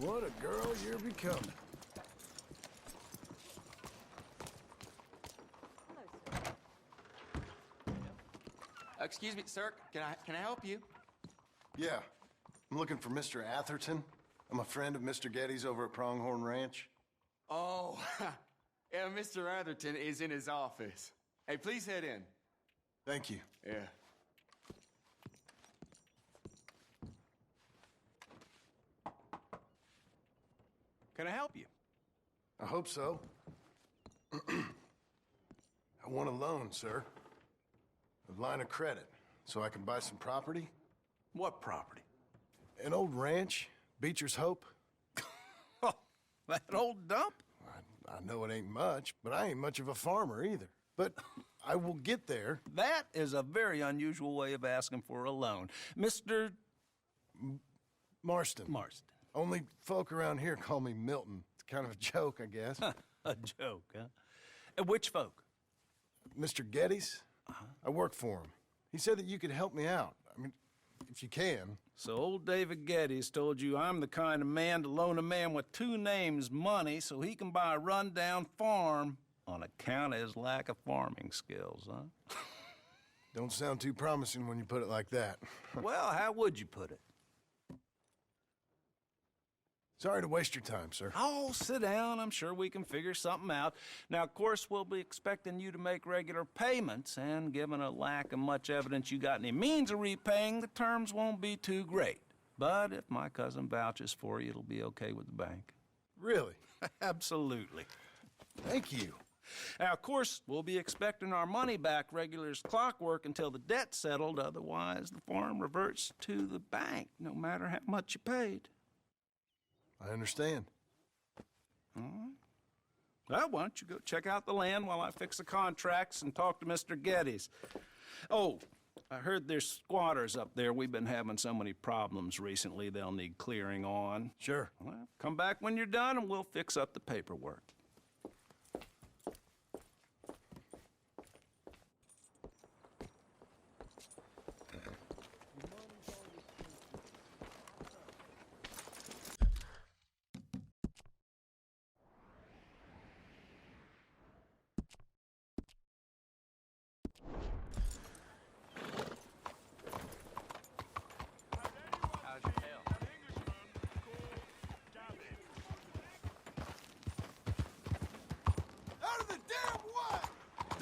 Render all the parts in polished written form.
What a girl you're becoming. Excuse me, sir. Can I help you? Yeah. I'm looking for Mr. Atherton. I'm a friend of Mr. Getty's over at Pronghorn Ranch. Oh, yeah, Mr. Atherton is in his office. Hey, please head in. Thank you. Yeah. Can I help you? I hope so. I want a loan, sir. A line of credit, so I can buy some property. What property? An old ranch, Beecher's Hope. Oh, that old dump? I know it ain't much, but I ain't much of a farmer either. But I will get there. That is a very unusual way of asking for a loan. Mr. Marston. Marston. Only folk around here call me Milton. It's kind of a joke, I guess. A joke, huh? And which folk? Mr. Getty's? I work for him. He said that you could help me out. I mean, if you can. So old David Getty's told you I'm the kind of man to loan a man with two names money so he can buy a rundown farm on account of his lack of farming skills, huh? Don't sound too promising when you put it like that. Well, how would you put it? Sorry to waste your time, sir. Oh, sit down. I'm sure we can figure something out. Now, of course, we'll be expecting you to make regular payments, and given a lack of much evidence you got any means of repaying, the terms won't be too great. But if my cousin vouches for you, it'll be okay with the bank. Really? Absolutely. Thank you. Now, of course, we'll be expecting our money back regular as clockwork until the debt's settled. Otherwise, the farm reverts to the bank, no matter how much you paid. I understand. All right. Well, why don't you go check out the land while I fix the contracts and talk to Mr. Getty's. Oh, I heard there's squatters up there. We've been having so many problems recently, they'll need clearing on. Sure. Well, come back when you're done and we'll fix up the paperwork.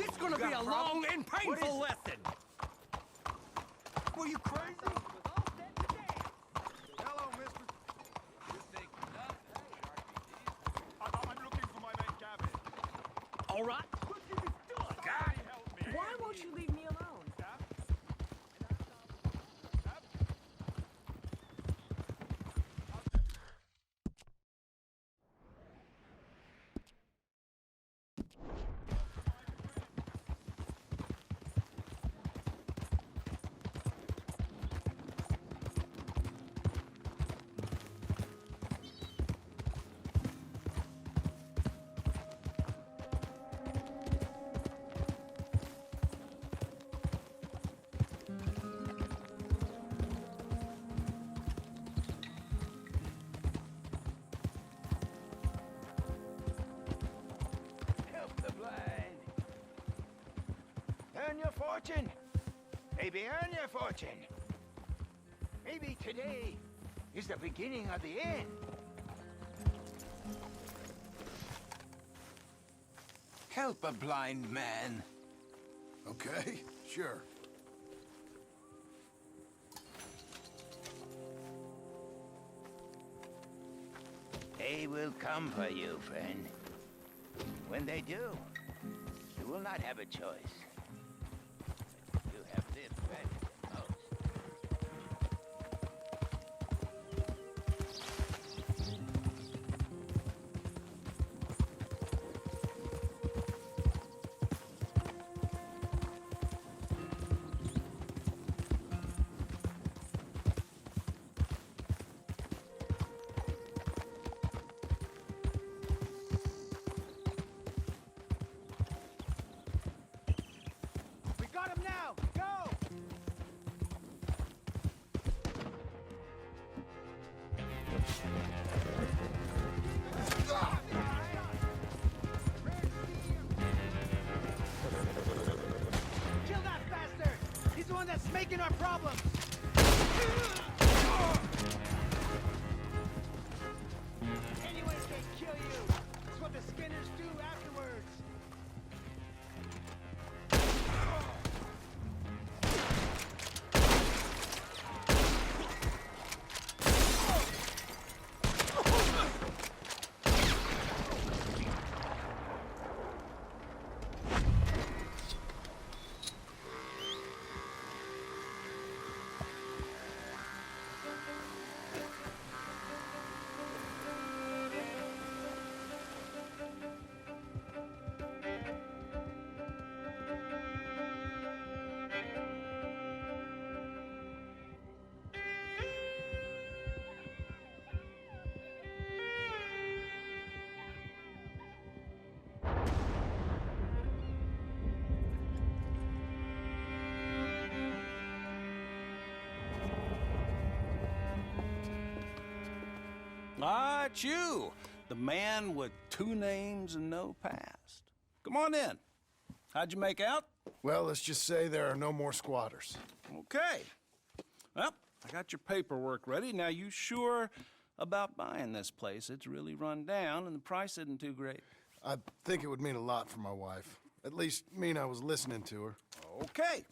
It's gonna be a long and painful lesson. Were you crazy? Hello, mister. I'm looking for my mate, Gavin. All right. God, help me. Why won't you leave me alone? Earn your fortune. Maybe earn your fortune. Maybe today is the beginning of the end. Help a blind man. Okay, sure. They will come for you, friend. When they do, you will not have a choice. You have lived better than most. taking our problems! Anyone can kill you. That's what the Skinners do afterwards. Ah, it's you, the man with 2 names and no past. Come on in. How'd you make out? Well, let's just say there are no more squatters. Okay. Well, I got your paperwork ready. Now, you sure about buying this place? It's really run down, and the price isn't too great. I think it would mean a lot for my wife. At least mean I was listening to her. Okay.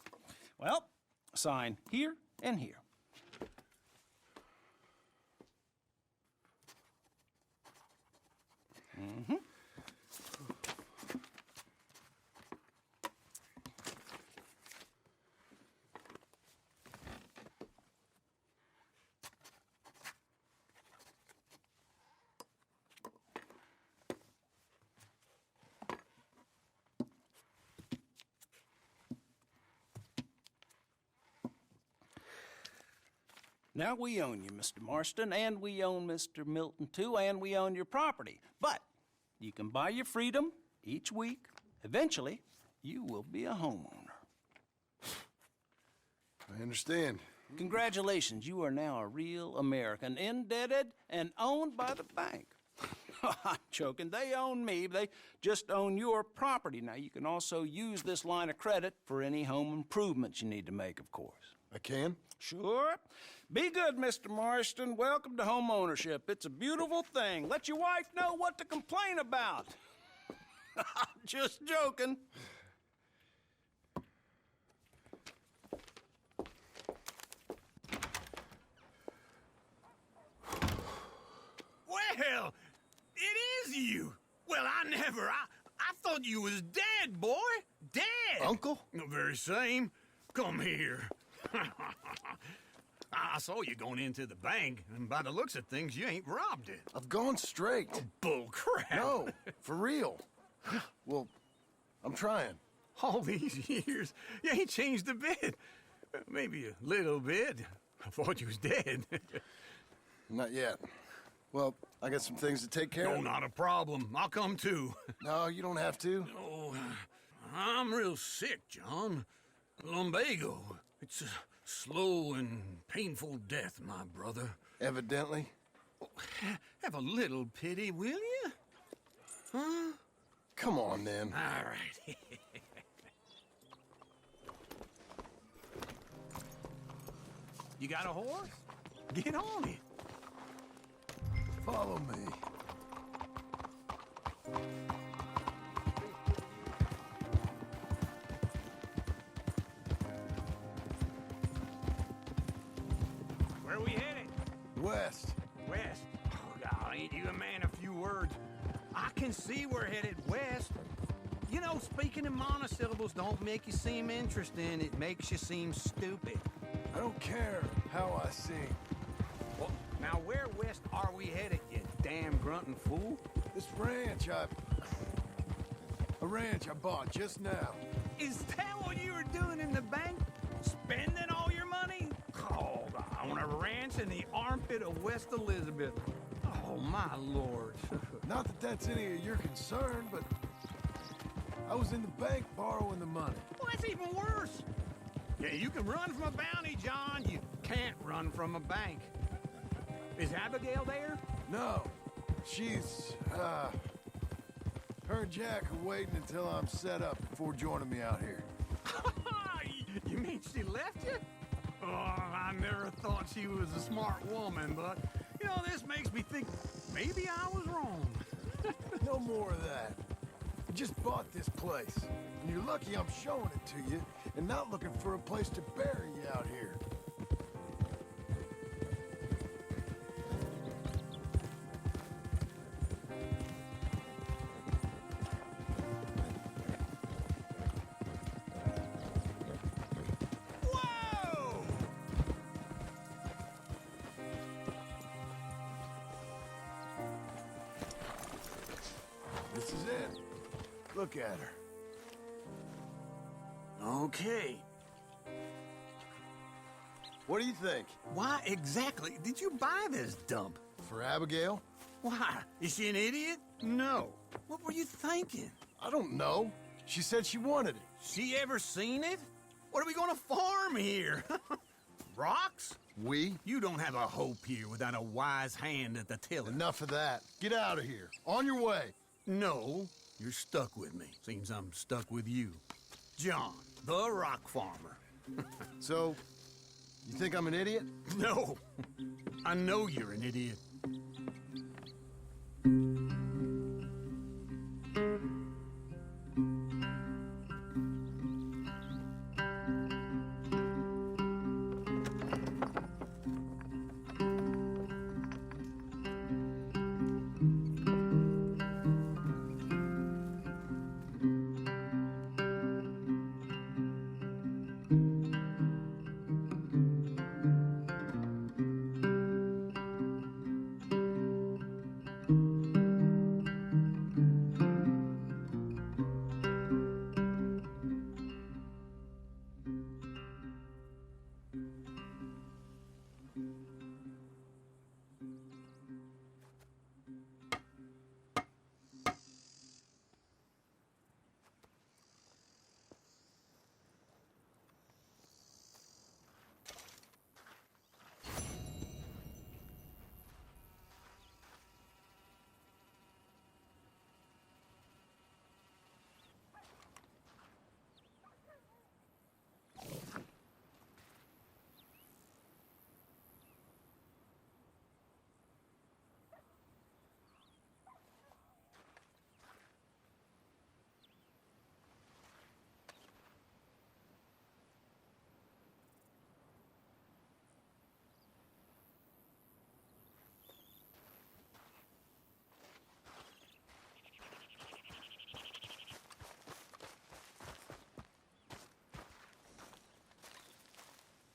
Well, sign here and here. Mm-hmm. Now, we own you, Mr. Marston, and we own Mr. Milton, too, and we own your property. But you can buy your freedom each week. Eventually, you will be a homeowner. I understand. Congratulations, you are now a real American, indebted and owned by the bank. I'm joking. They own me. They just own your property. Now, you can also use this line of credit for any home improvements you need to make, of course. I can? Sure. Be good, Mr. Marston. Welcome to home ownership. It's a beautiful thing. Let your wife know what to complain about. Just joking. Well, it is you. Well, I thought you was dead, boy. Dead. Uncle? The very same. Come here. I saw you going into the bank, and by the looks of things, you ain't robbed it. I've gone straight. Bull crap. No, for real. Well, I'm trying. All these years, you ain't changed a bit. Maybe a little bit. I thought you was dead. Not yet. Well, I got some things to take care No, of. not a problem. I'll come too. No, you don't have to. Oh, I'm real sick, John. Lumbago. It's a slow and painful death, my brother. Evidently. Have a little pity, will you? Huh? Come on, then. All right. You got a horse? Get on it. Follow me. Where are we headed? West. West. Oh, God, ain't you a man of few words? I can see we're headed west. You know, speaking in monosyllables don't make you seem interesting. It makes you seem stupid. I don't care how I sing. Well, now where west are we headed, you damn grunting fool? This ranch a ranch I bought just now. Is that what you were doing in the bank? Spending all your money? Oh, on a ranch in the armpit of West Elizabeth. Oh, my lord. Not that that's any of your concern, but I was in the bank borrowing the money. Well, that's even worse. Yeah, you can run from a bounty, John. You can't run from a bank. Is Abigail there? No, she's, her and Jack are waiting until I'm set up before joining me out here. You mean she left you? Oh, I never thought she was a smart woman, but, you know, this makes me think maybe I was wrong. No more of that. I just bought this place. And you're lucky I'm showing it to you and not looking for a place to bury you out here. Whoa! This is it. Look at her. Okay. What do you think? Why exactly did you buy this dump? For Abigail? Why? Is she an idiot? No. What were you thinking? I don't know. She said she wanted it. She ever seen it? What are we gonna farm here? Rocks? We? You don't have a hope here without a wise hand at the tiller. Enough of that. Get out of here. On your way. No, you're stuck with me. Seems I'm stuck with you. John, the rock farmer. So, you think I'm an idiot? No, I know you're an idiot.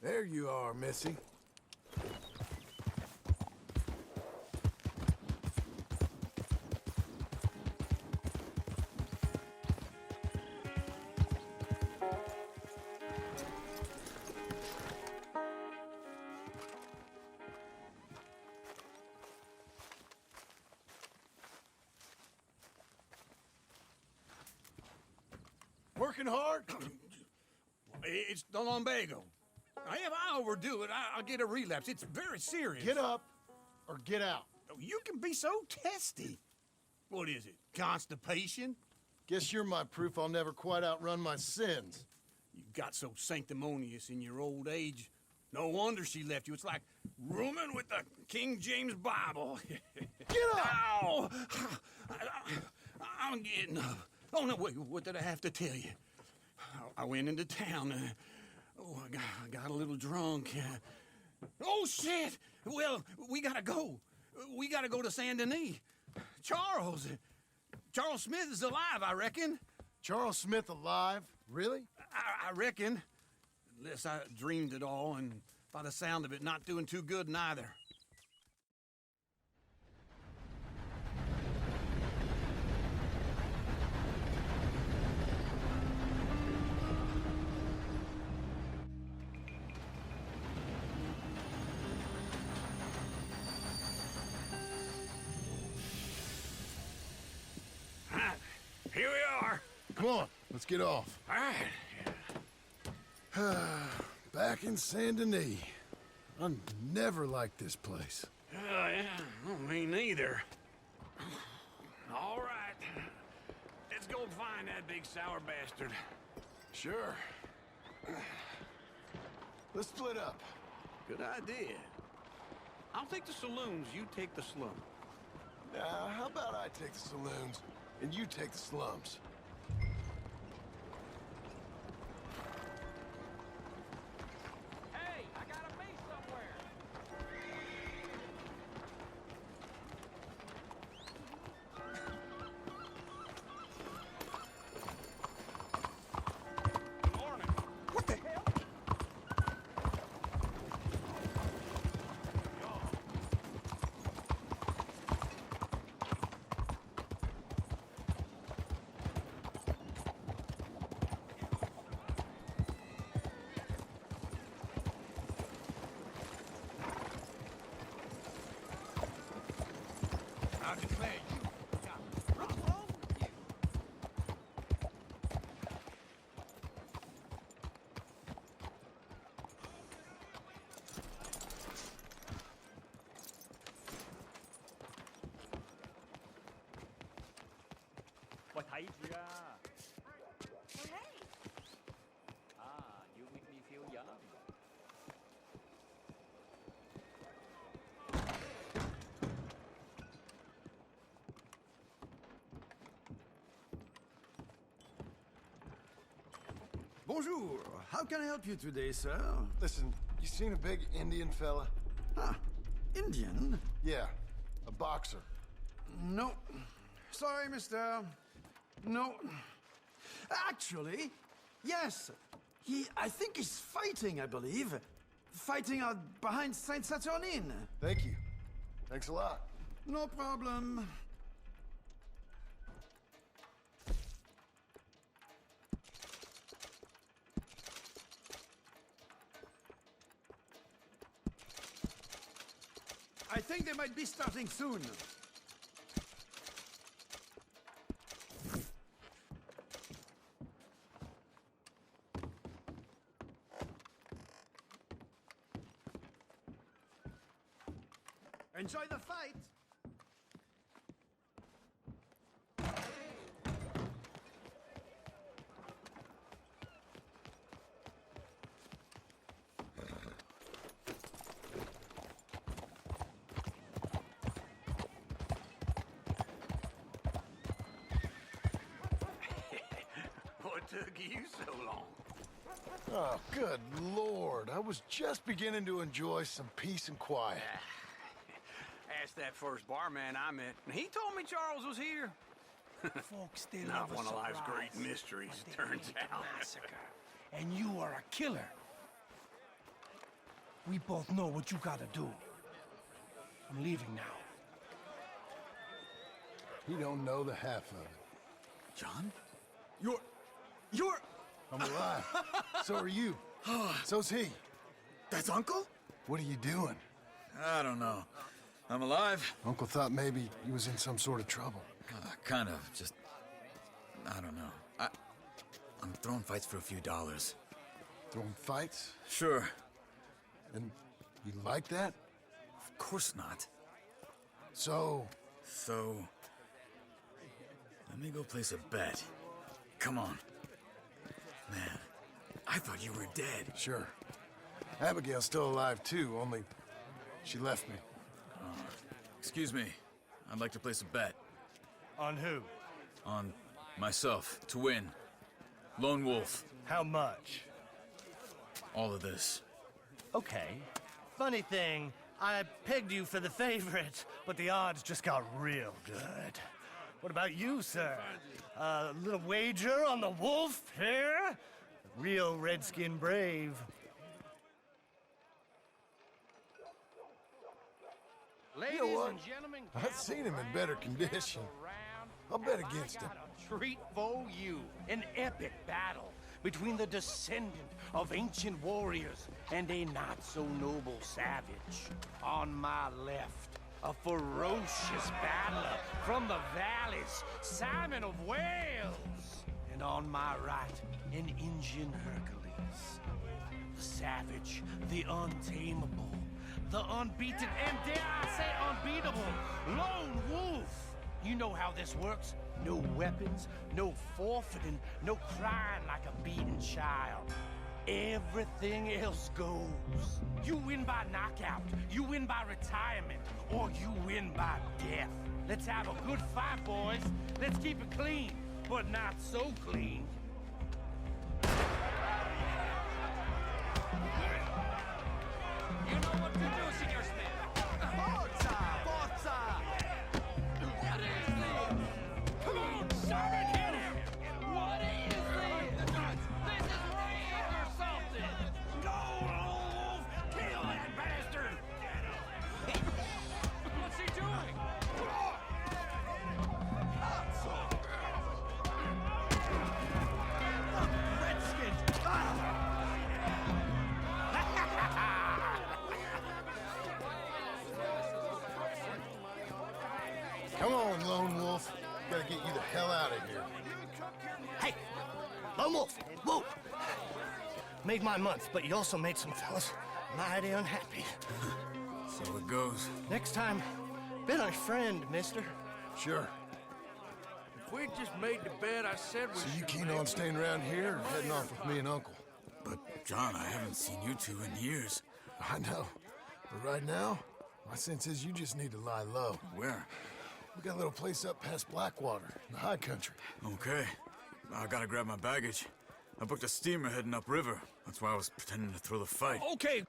There you are, Missy. Working hard? It's the lumbago. Now, if I overdo it, I'll get a relapse. It's very serious. Get up or get out. Oh, you can be so testy. What is it, constipation? Guess you're my proof I'll never quite outrun my sins. You got so sanctimonious in your old age. No wonder she left you. It's like rooming with the King James Bible. Get up! Ow! I'm getting up. Oh, no, wait, what did I have to tell you? I went into town. I got a little drunk. Oh, shit! Well, we gotta go. We gotta go to Saint Denis. Charles Smith is alive, I reckon. Charles Smith alive? Really? I reckon. Unless I dreamed it all, and by the sound of it, not doing too good neither. Here we are. Come on, let's get off. All right. Back in Saint Denis. I never liked this place. Yeah, oh, me neither. All right. Let's go find that big sour bastard. Sure. Let's split up. Good idea. I'll take the saloons, you take the slum. How about I take the saloons and you take the slums? Hey, I got a base somewhere. What the hell? I declare you. What's wrong with you?喂，睇住啊！Well, hey, You make me feel young. Bonjour. How can I help you today, sir? Listen, you seen a big Indian fella? Ah, Indian? Yeah, a boxer. No. Sorry, mister. No. Actually, yes. I think he's fighting, I believe. Fighting out behind Saint Saturnine. Thank you. Thanks a lot. No problem. I think they might be starting soon. Enjoy the fight. What took you so long? Oh, good Lord. I was just beginning to enjoy some peace and quiet. Asked that first barman I met, and he told me Charles was here. Folks still Not love a one of life's surprise, great mysteries, but they turns hate a out. massacre. And you are a killer. We both know what you gotta do. I'm leaving now. He don't know the half of it. John? You're... I'm alive. So are you. So's he. That's Uncle? What are you doing? I don't know. I'm alive. Uncle thought maybe he was in some sort of trouble. Kind of. Just... I don't know. I'm throwing fights for a few dollars. Throwing fights? Sure. And you like that? Of course not. So, So... Let me go place a bet. Come on. Man, I thought you were dead. sure. Abigail's still alive too, only she left me. Excuse me. I'd like to place a bet. On who? On myself, to win. Lone Wolf. How much? All of this. Okay. Funny thing, I pegged you for the favorite, but the odds just got real good. What about you, sir? A little wager on the wolf here? Real redskin brave. Ladies know what? and gentlemen, I've seen him in better condition. I'll bet against him. I got a treat for you. An epic battle between the descendant of ancient warriors and a not-so-noble savage. On my left, a ferocious battler from the valleys, Simon of Wales. And on my right, an Indian Hercules. The savage, the untamable, the unbeaten, and dare I say unbeatable, Lone Wolf. You know how this works. No weapons, no forfeiting, no crying like a beaten child. everything else goes. You win by knockout, you win by retirement, or you win by death. Let's have a good fight, boys. Let's keep it clean, but not so clean. You know what to do, Senor Smith. Forza! Forza! What is this? Come on, Sergeant, hit him! What is this? This is raid or something! Go, Wolf! Kill that bastard! What's he doing? Redskins! Come on, Lone Wolf. Gotta get you the hell out of here. Hey, Lone Wolf, whoa! Made my month, but you also made some fellas mighty unhappy. So it goes. Next time, be my friend, mister. Sure. If we just made the bed I said we So you should keen make- on staying around here or heading off with me and Uncle? But, John, I haven't seen you two in years. I know. But right now, my sense is you just need to lie low. Where? We got a little place up past Blackwater, in the high country. Okay. I gotta grab my baggage. I booked a steamer heading upriver. That's why I was pretending to throw the fight. Okay.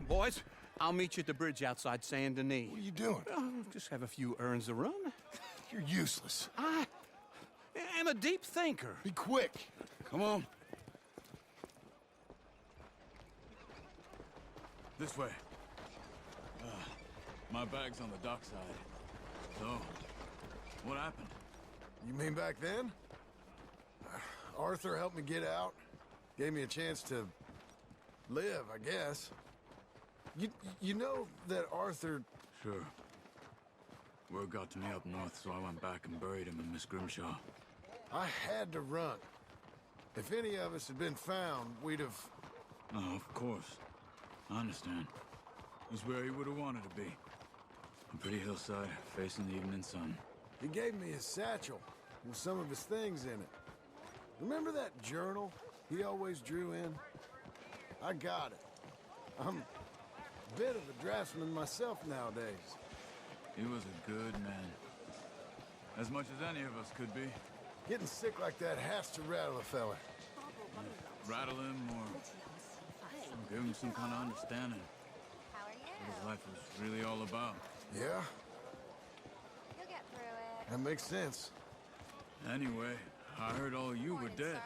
Boys, I'll meet you at the bridge outside Saint Denis. What are you doing? Just have a few errands to run. You're useless. I am a deep thinker. Be quick. Come on. This way. My bag's on the dockside. So, what happened? You mean back then? Arthur helped me get out. Gave me a chance to live, I guess. You know that Arthur... Sure. Word got to me up north, so I went back and buried him in Miss Grimshaw. I had to run. If any of us had been found, we'd have... Oh, of course. I understand. He's where he would have wanted to be. A pretty hillside, facing the evening sun. He gave me his satchel with some of his things in it. Remember that journal he always drew in? I got it. I'm a bit of a draftsman myself nowadays. He was a good man. As much as any of us could be. Getting sick like that has to rattle a fella. Rattle him or give him some kind of understanding. How are you? What his life was really all about. Yeah, You'll get through it. that makes sense. Anyway, I heard all you were Morning, dead.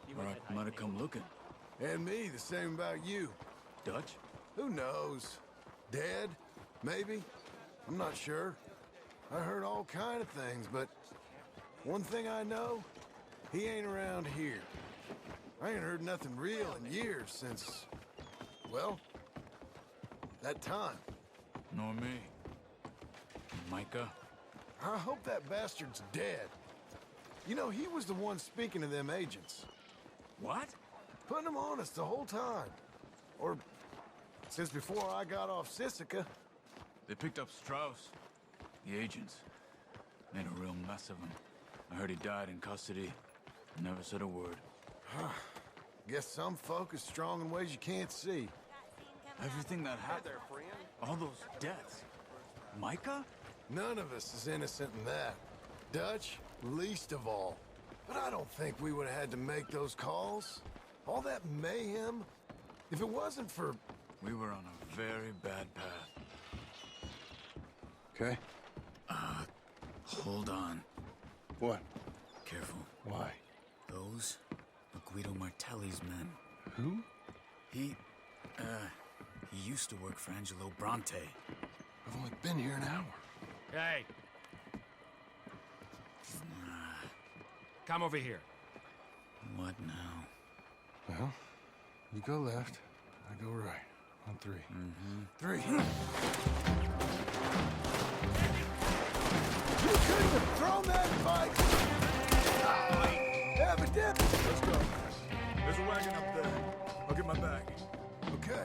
sir. Or I might have come looking. And me, the same about you. Dutch? Who knows? Dead? Maybe? I'm not sure. I heard all kind of things, but one thing I know, he ain't around here. I ain't heard nothing real in years since, well, that time. Nor me. Micah? I hope that bastard's dead. You know, he was the one speaking to them agents. What? Putting them on us the whole time. Or since before I got off Sisika. They picked up Strauss. The agents. Made a real mess of him. I heard he died in custody. Never said a word. Guess some folk is strong in ways you can't see. Everything that happened. All those deaths. Micah? None of us is innocent in that. Dutch, least of all. But I don't think we would have had to make those calls. All that mayhem. If it wasn't for... We were on a very bad path. Okay. Hold on. What? Careful. Why? Those are Guido Martelli's men. Who? He used to work for Angelo Bronte. I've only been here an hour. Hey. Come over here. What now? Well, you go left, I go right. On three. Three. You couldn't have thrown that bike! Have a dip! Let's go. There's a wagon up there. I'll get my bag. Okay.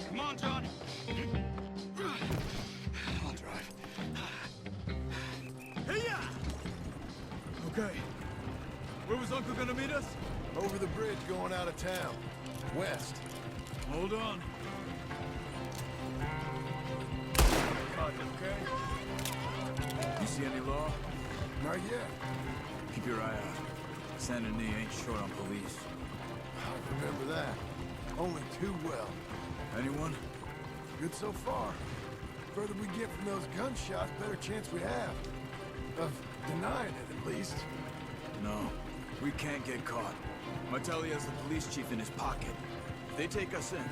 Come on, John. I'll drive. Hey-ya! Okay. Where was Uncle gonna meet us? Over the bridge going out of town. West. Hold on. Okay? You see any law? Not yet. Keep your eye out. Saint Denis ain't short on police. I remember that. Only too well. Anyone? Good so far. Further we get from those gunshots, better chance we have. Of denying it, at least. No. We can't get caught. Martelli has the police chief in his pocket. If they take us in,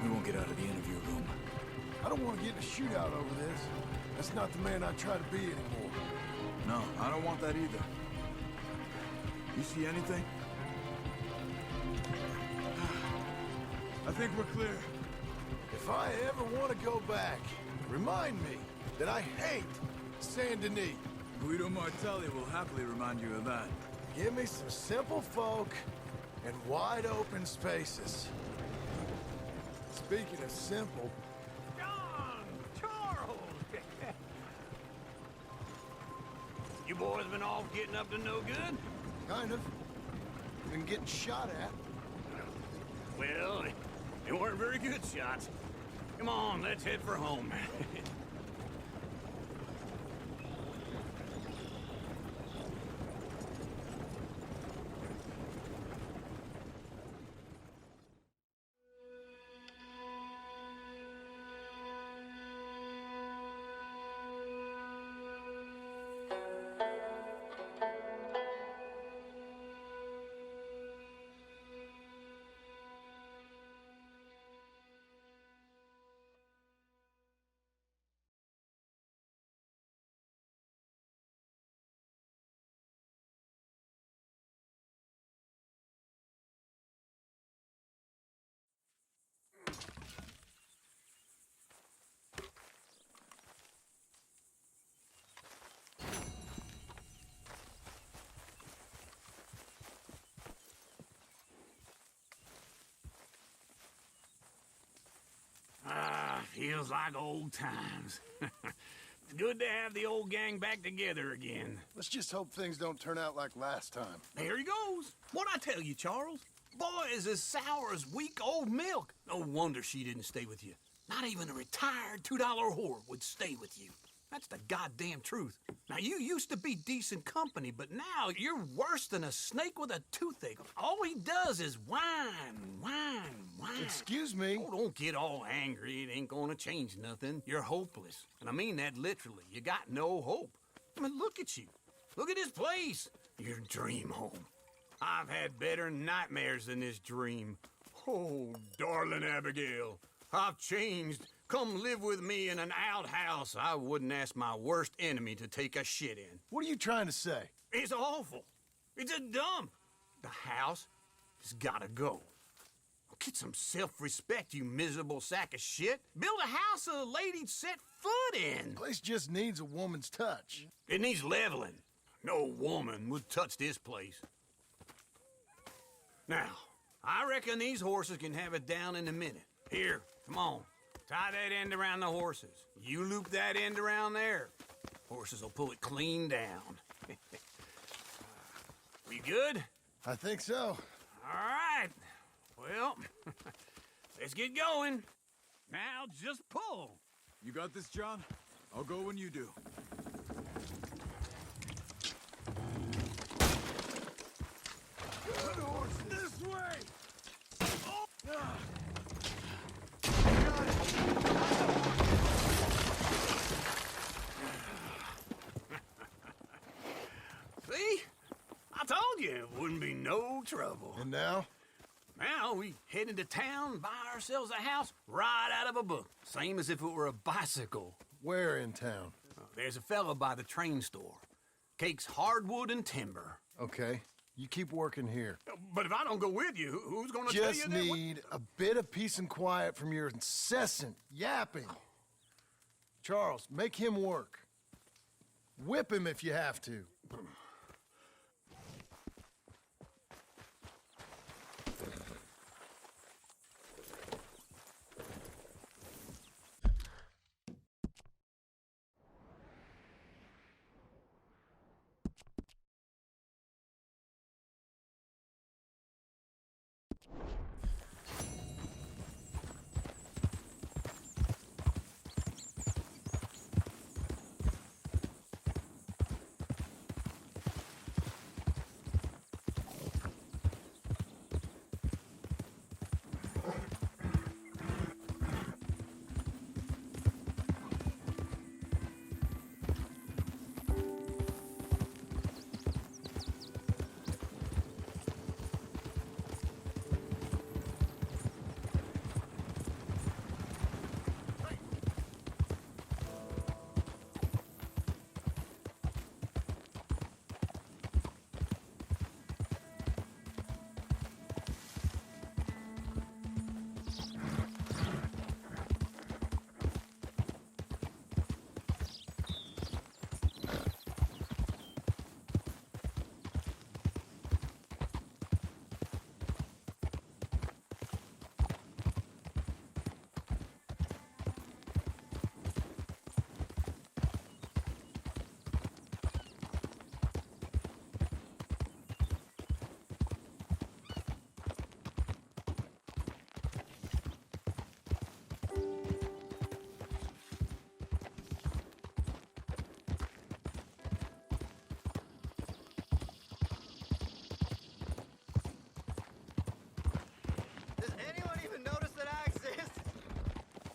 we won't get out of the interview room. I don't want to get in a shootout over this. That's not the man I try to be anymore. No, I don't want that either. You see anything? I think we're clear. If I ever want to go back, remind me that I hate Saint Denis. Guido Martelli will happily remind you of that. Give me some simple folk and wide open spaces. Speaking of simple, John! Charles! You boys been off getting up to no good? kind of. Been getting shot at. Well, they weren't very good shots. Come on, let's head for home. Feels like old times. It's good to have the old gang back together again. Let's just hope things don't turn out like last time. There he goes. What'd I tell you, Charles? Boy is as sour as week-old milk. No wonder she didn't stay with you. Not even a retired $2 whore would stay with you. That's the goddamn truth. Now, you used to be decent company, but now you're worse than a snake with a toothache. All he does is whine, whine, whine. Excuse me? Oh, don't get all angry. It ain't gonna change nothing. You're hopeless. And I mean that literally. You got no hope. I mean, look at you. Look at this place. Your dream home. I've had better nightmares than this dream. Oh, darling Abigail, I've changed. Come live with me in an outhouse I wouldn't ask my worst enemy to take a shit in. What are you trying to say? It's awful. It's a dump. The house has gotta go. Get some self-respect, you miserable sack of shit. Build a house a lady'd set foot in. The place just needs a woman's touch. It needs leveling. No woman would touch this place. Now, I reckon these horses can have it down in a minute. Here, come on. Tie that end around the horses. You loop that end around there. Horses will pull it clean down. We good? I think so. All right. Well, let's get going. Now just pull. You got this, John? I'll go when you do. Good horse, this way! Oh. See? I told you it wouldn't be no trouble. And now? Now we head into town, buy ourselves a house right out of a book. Same as if it were a bicycle. Where in town? There's a fella by the train store. Cakes hardwood and timber. Okay, you keep working here. But if I don't go with you, who's gonna tell you Just that? need a bit of peace and quiet from your incessant yapping. Charles, make him work. Whip him if you have to.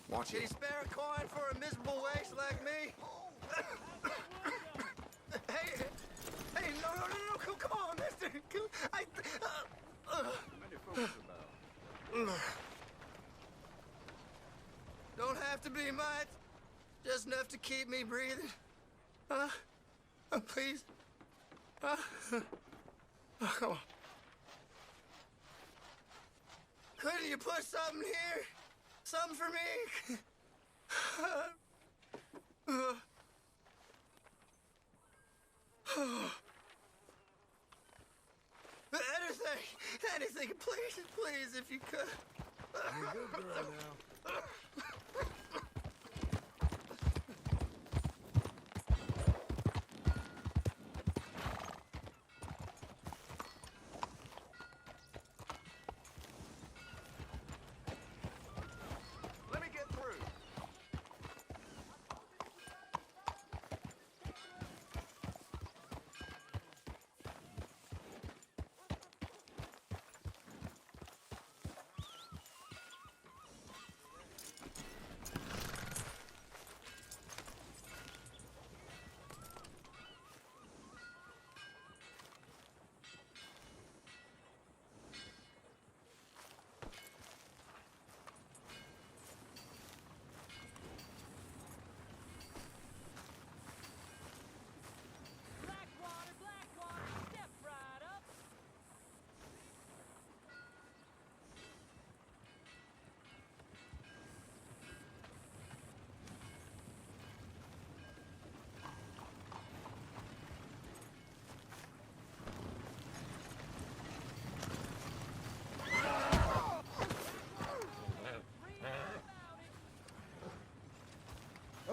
Watch it. Can you spare a coin for a miserable waste like me? hey, no, come on, mister. Don't have to be much. Just enough to keep me breathing. Please. Come on. Couldn't you put something here? Something for me? Anything, please, if you could. You're a good girl now.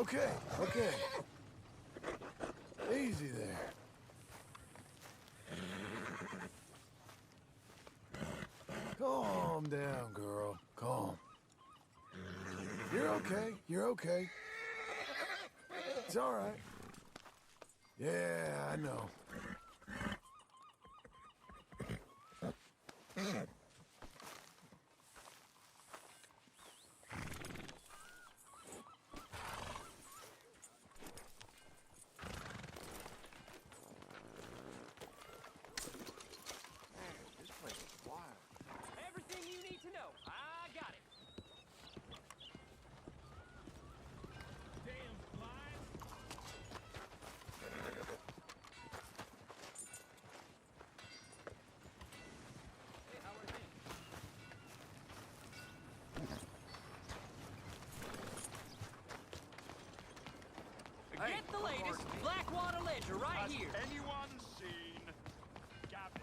Okay, okay. Easy there. Calm down, girl. Calm. You're okay. You're okay. It's all right. Yeah, I know. Everything you need to know. I got it. Damn flies. Hey, how are things? Get the latest Blackwater Ledger right here. Anyone seen Gavin?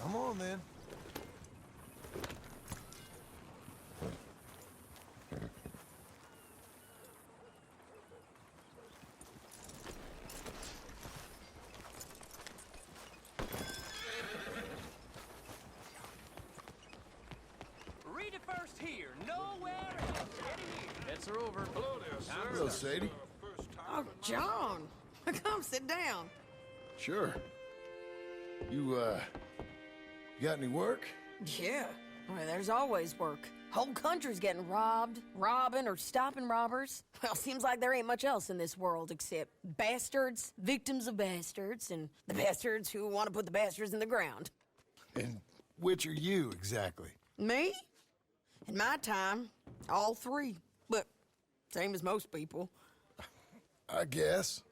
Come on, then. Read it first here. Nowhere else. Get it here. Bets are over. Hello there, sir. Hello, Sadie. Oh, John. Come sit down. Sure. You got any work? Yeah. Well, there's always work. Whole country's getting robbed, robbing, or stopping robbers. Well, seems like there ain't much else in this world except bastards, victims of bastards, and the bastards who want to put the bastards in the ground. And which are you, exactly? Me? In my time, all three. But same as most people. I guess.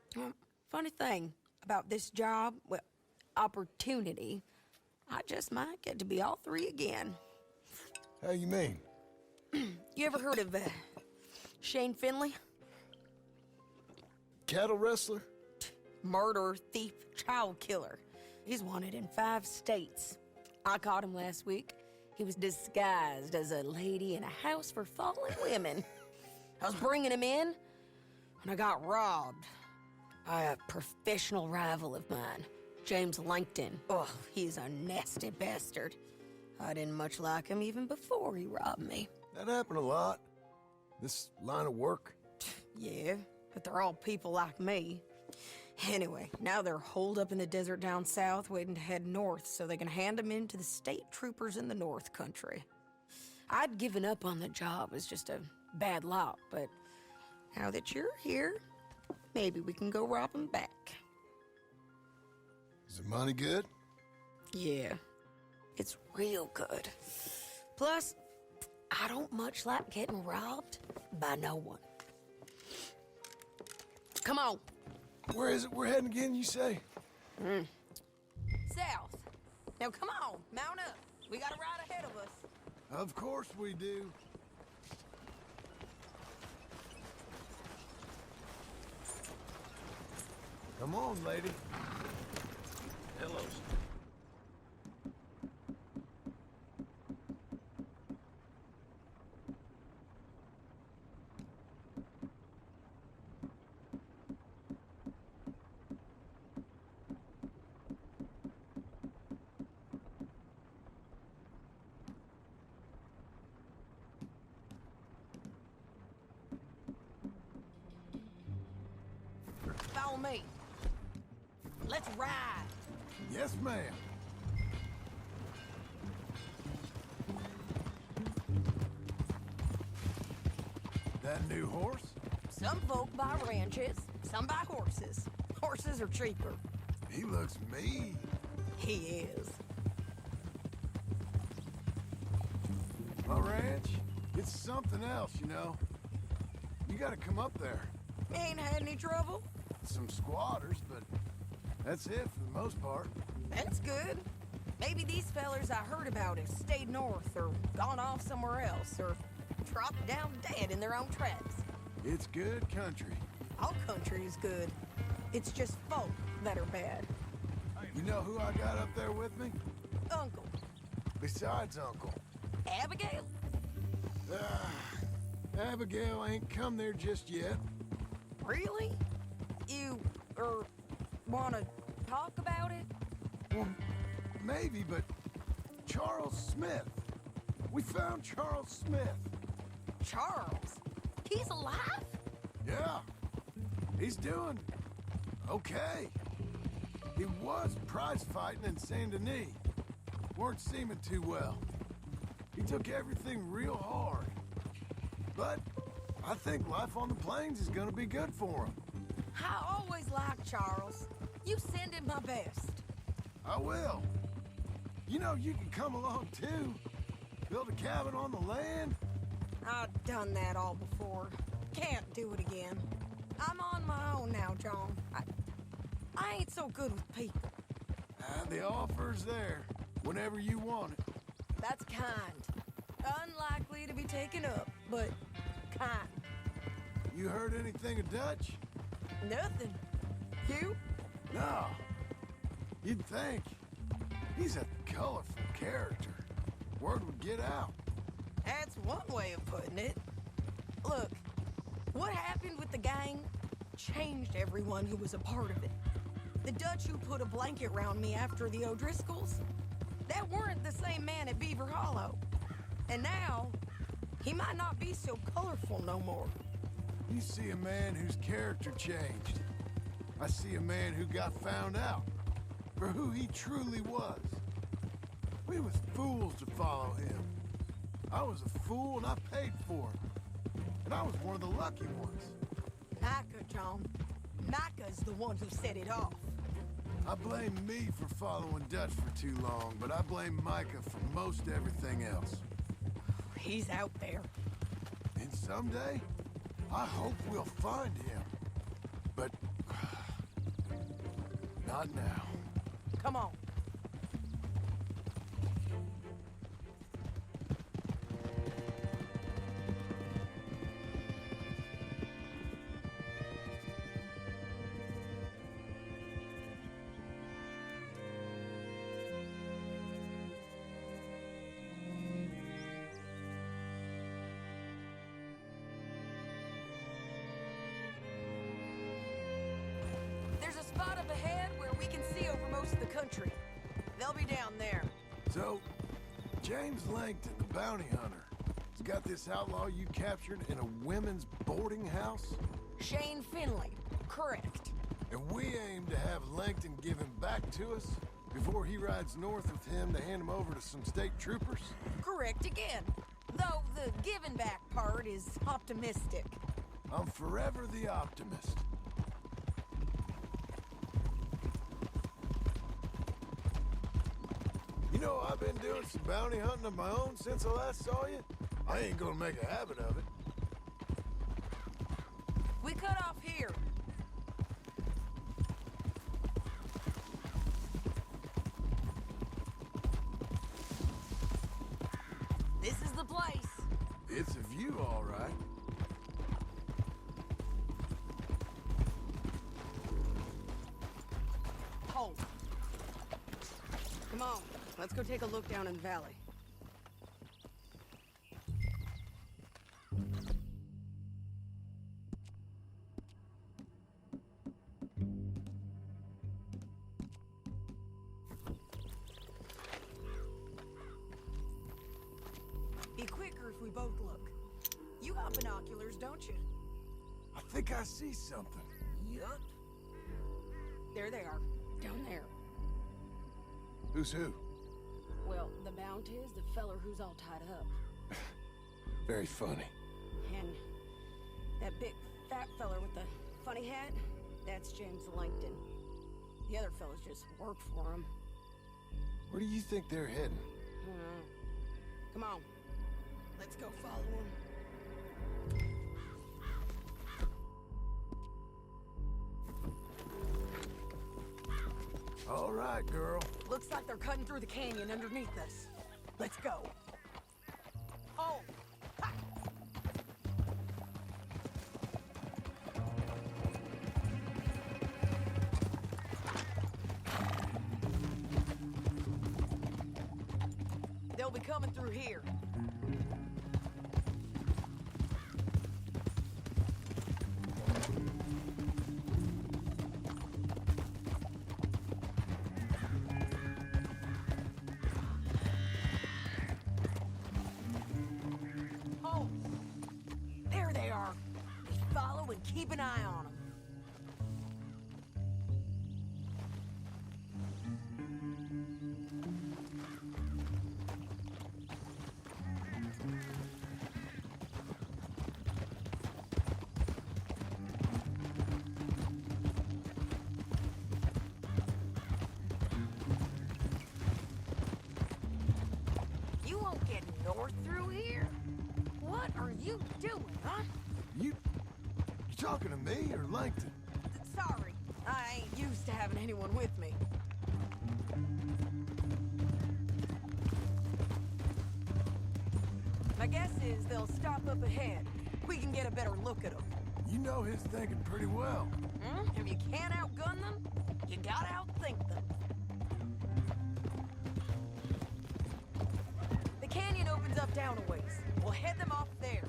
Funny thing about this job, well, opportunity, I just might get to be all three again. How you mean? You ever heard of Shane Finley? Cattle wrestler? Murderer, thief, child killer. He's wanted in 5 states. I caught him last week. He was disguised as a lady in a house for fallen women. I was bringing him in, and I got robbed by a professional rival of mine, James Langton. Oh, he's a nasty bastard. I didn't much like him even before he robbed me. That happened a lot. This line of work. Yeah, but they're all people like me. Anyway, now they're holed up in the desert down south, waiting to head north so they can hand them in to the state troopers in the north country. I'd given up on the job as just a bad lot, but now that you're here, maybe we can go rob them back. Is the money good? Yeah, it's real good. Plus, I don't much like getting robbed by no one. Come on. Where is it we're heading again, you say? South. Now come on, mount up. We got a ride ahead of us. Of course we do. Come on, lady. Hello. Follow me. Let's ride. Yes, ma'am. That new horse? Some folk buy ranches, some buy horses. Horses are cheaper. He looks mean. He is. My ranch, it's something else, you know. You gotta come up there. Ain't had any trouble? Some squatters, but that's it for the most part. That's good. Maybe these fellers I heard about have stayed north or gone off somewhere else or dropped down dead in their own traps. It's good country. All country is good. It's just folk that are bad. You know who I got up there with me? Uncle. Besides Uncle. Abigail? Abigail ain't come there just yet. Really? You, wanna talk about it? Well, maybe, but Charles Smith. We found Charles Smith. Charles? He's alive? Yeah. He's doing okay. He was prize fighting in Saint Denis. Weren't seeming too well. He took everything real hard. But I think life on the plains is gonna be good for him. I always liked Charles. You send him my best. I will. You know, you can come along too. Build a cabin on the land. I've done that all before. Can't do it again. I'm on my own now, John. I ain't so good with people. The offer's there whenever you want it. That's kind. Unlikely to be taken up, but kind. You heard anything of Dutch? Nothing. You? No. You'd think. He's a colorful character. Word would get out. That's one way of putting it. Look, what happened with the gang changed everyone who was a part of it. The Dutch who put a blanket around me after the O'Driscolls, that weren't the same man at Beaver Hollow. And now, he might not be so colorful no more. You see a man whose character changed. I see a man who got found out for who he truly was. We was fools to follow him. I was a fool and I paid for it. And I was one of the lucky ones. Micah, John. Micah's the one who set it off. I blame me for following Dutch for too long, but I blame Micah for most everything else. He's out there. And someday, I hope we'll find him. But not now. Come on. There's a spot up ahead where we can see over most of the country. They'll be down there. So, James Langton, the bounty hunter, has got this outlaw you captured in a women's boarding house? Shane Finley, correct. And we aim to have Langton give him back to us before he rides north with him to hand him over to some state troopers? Correct again. Though the giving back part is optimistic. I'm forever the optimist. You know, I've been doing some bounty hunting of my own since I last saw you. I ain't gonna make a habit of it. We cut off here. This is the place. It's a view, all right. Hold. Come on, let's go take a look down in the valley. Be quicker if we both look. You got binoculars, don't you? I think I see something. Yup. There they are, down there. Who's who? Well, the Mount is the feller who's all tied up. Very funny. And That big fat feller with the funny hat, that's James Langton. The other fellas just work for him. Where do you think they're heading? Come on. Let's go follow him. All right, girl. Looks like they're cutting through the canyon underneath us. Let's go. Oh! Ha! They'll be coming through here. Oh, there they are. Just follow and keep an eye on them. You won't get north through here? What are you doing, huh? You talking to me or Langton? Sorry, I ain't used to having anyone with me. My guess is they'll stop up ahead. We can get a better look at them. You know his thinking pretty well. If you can't outgun them, you gotta outthink them. The canyon opens up down a ways. We'll head them off there.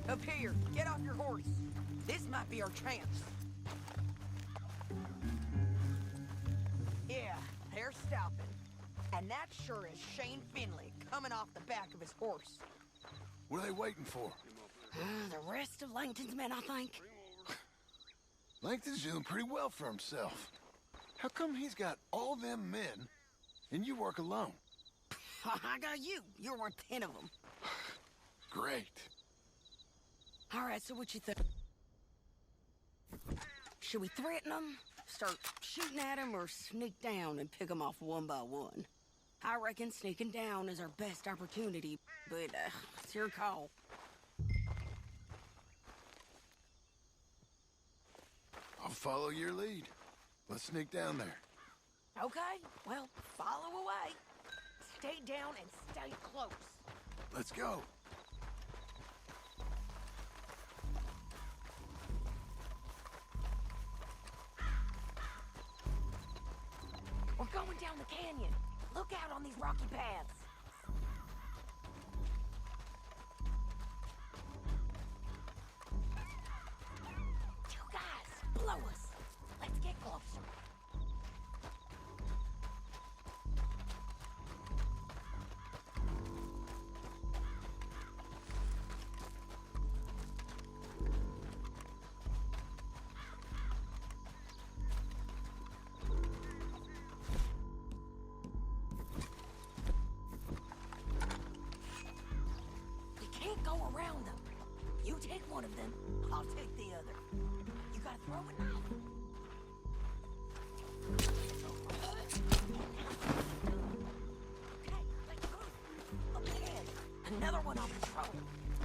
Up here, get off your horse. This might be our chance. Yeah, they're stopping. And that sure is Shane Finley coming off the back of his horse. What are they waiting for? The rest of Langton's men, I think. Langton's doing pretty well for himself. How come he's got all them men and you work alone? I got you. You're worth 10 of them. Great. All right, so what you think? Should we threaten them, start shooting at them, or sneak down and pick them off one by one? I reckon sneaking down is our best opportunity, but it's your call. I'll follow your lead. Let's sneak down there. Okay, well, follow away. Stay down and stay close. Let's go. We're going down the canyon. Look out on these rocky paths. Two guys, below us. Let's get closer. Go around them. You take one of them, I'll take the other. You gotta throw a knife. Okay, let's move. Up ahead. Another one on patrol.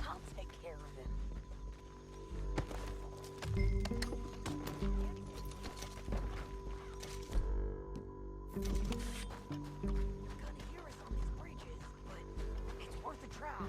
I'll take care of him. Gonna hear us on these bridges, but it's worth a try.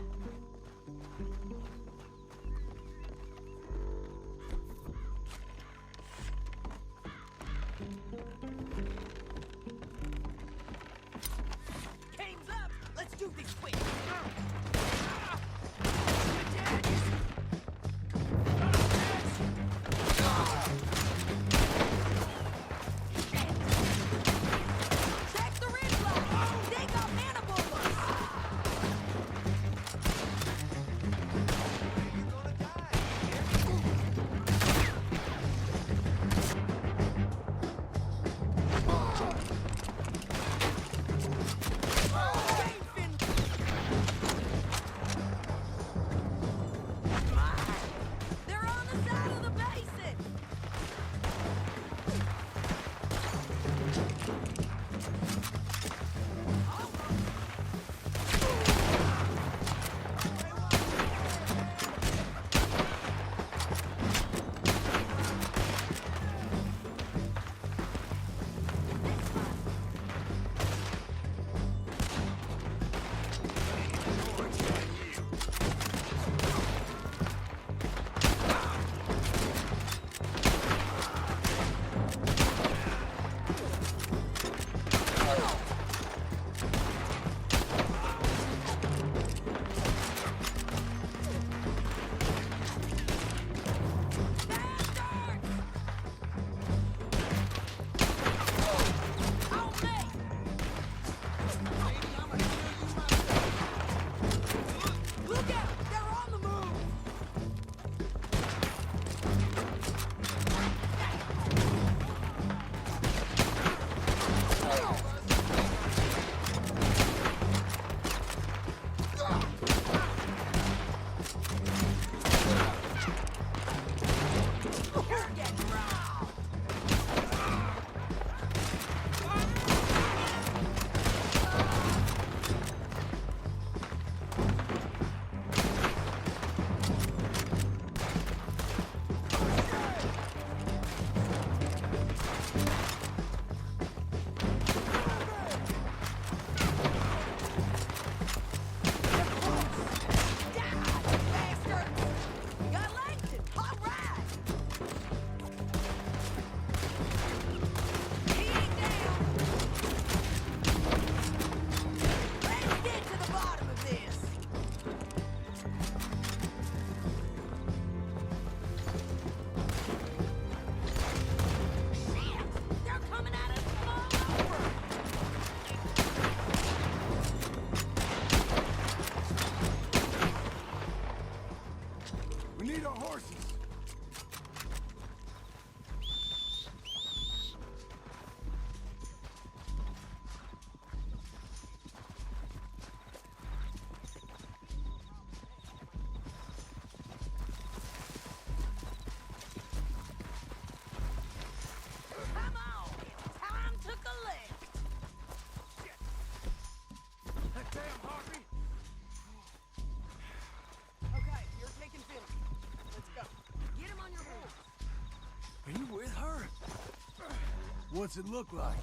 What's it look like?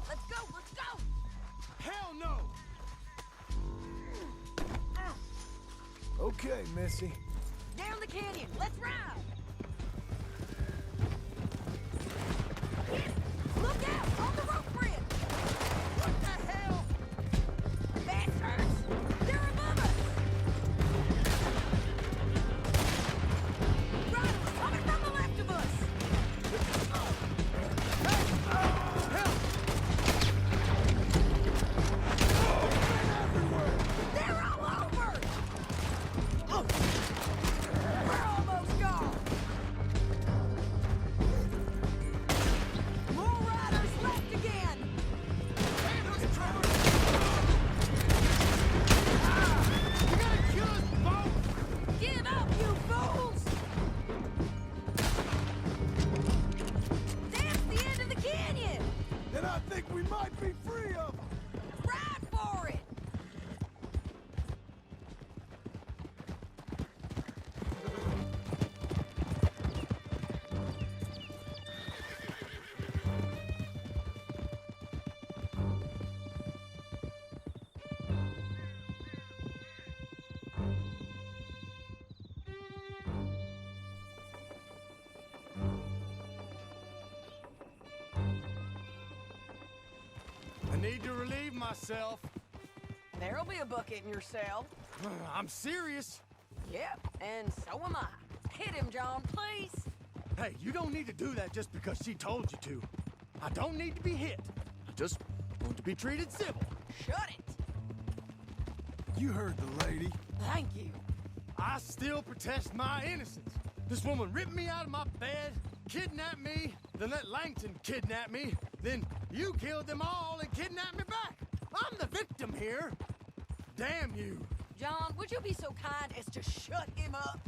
Let's go, let's go! Hell no! Okay, Missy. Down the canyon, let's ride! Look out! On the rope bridge! What the hell? Bastards! They're above us! Riders coming from the left of us! They're all over! We're almost gone! More riders left again! You gotta kill us both! Give up, you fools! That's the end of the canyon! Then I think we might be free of them. Ride for it! I need to relieve myself. There'll be a bucket in your cell. I'm serious. Yep, and so am I. Hit him, John, please. Hey, you don't need to do that just because she told you to. I don't need to be hit. I just want to be treated civil. Shut it! You heard the lady. Thank you. I still protest my innocence. This woman ripped me out of my bed, kidnapped me, then let Langton kidnap me, then you killed them all and kidnapped me back. I'm the victim here. Damn you. John, would you be so kind as to shut him up?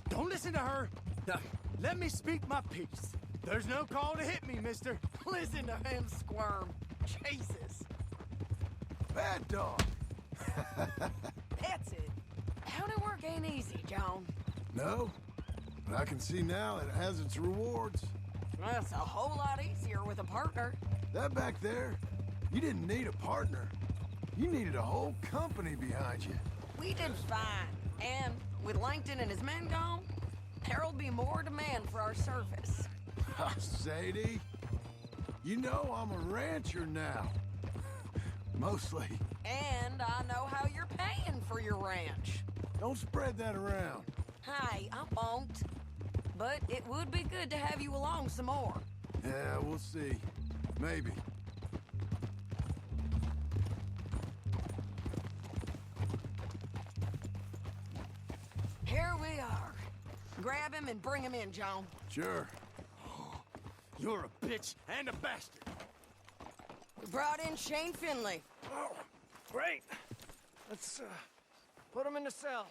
Don't listen to her. Now, let me speak my piece. There's no call to hit me, mister. Listen to him squirm. Jesus. Bad dog. That's it. County work ain't easy, John. No, but I can see now it has its rewards. That's a whole lot easier with a partner. That back there, you didn't need a partner. You needed a whole company behind you. We did fine. And with Langton and his men gone, there'll be more demand for our service. Sadie, you know I'm a rancher now. Mostly. And I know how you're paying for your ranch. Don't spread that around. Hey, I won't. But it would be good to have you along some more. Yeah, we'll see. Maybe. Here we are. Grab him and bring him in, John. Sure. You're a bitch and a bastard. We brought in Shane Finley. Oh, great. Let's put him in the cell.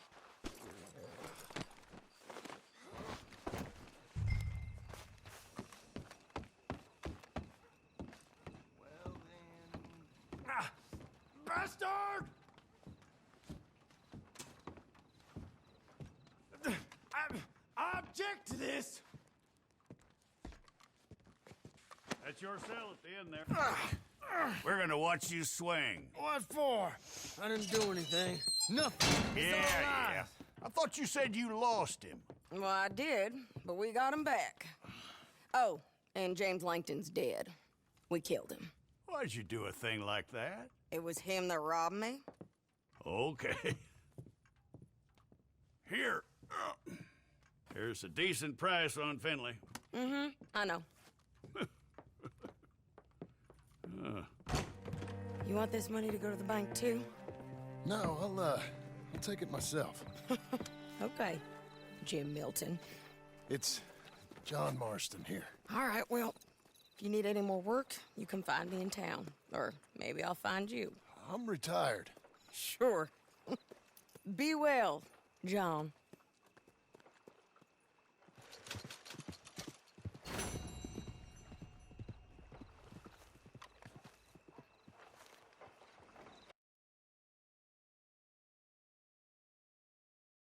Well then... bastard! I object to this. That's your cell at the end there. We're gonna watch you swing. What for? I didn't do anything. Nothing. It's all Yeah. lies. I thought you said you lost him. Well, I did, but we got him back. Oh, and James Langton's dead. We killed him. Why'd you do a thing like that? It was him that robbed me. Okay. Here. Here's a decent price on Finley. Mm-hmm, I know. You want this money to go to the bank, too? No, I'll take it myself. Okay, Jim Milton. It's John Marston here. All right, well, if you need any more work, you can find me in town. Or maybe I'll find you. I'm retired. Sure. Be well, John.